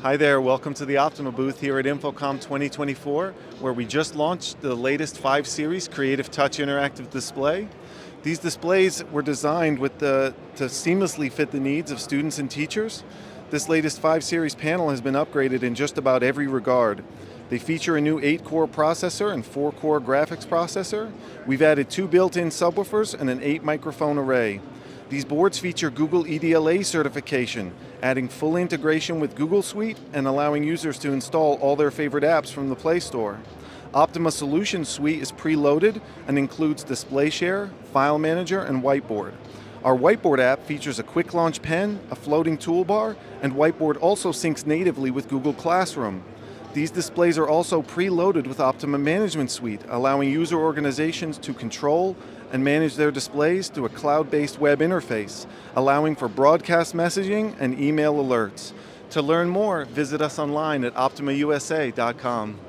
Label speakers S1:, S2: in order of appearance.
S1: Hi there, welcome to the Optoma booth here at Infocomm 2024, where we just launched the latest 5 Series Creative Touch Interactive Display. These displays were designed to seamlessly fit the needs of students and teachers. This latest 5 Series panel has been upgraded in just about every regard. They feature a new 8-core processor and 4-core graphics processor. We've added 2 built-in subwoofers and an 8-microphone array. These boards feature Google EDLA certification, adding full integration with Google Suite and allowing users to install all their favorite apps from the Play Store. Optoma Solutions Suite is preloaded and includes Display Share, File Manager, and Whiteboard. Our Whiteboard app features a quick launch pen, a floating toolbar, and Whiteboard also syncs natively with Google Classroom. These displays are also preloaded with Optoma Management Suite, allowing user organizations to control and manage their displays through a cloud-based web interface, allowing for broadcast messaging and email alerts. To learn more, visit us online at optomausa.com.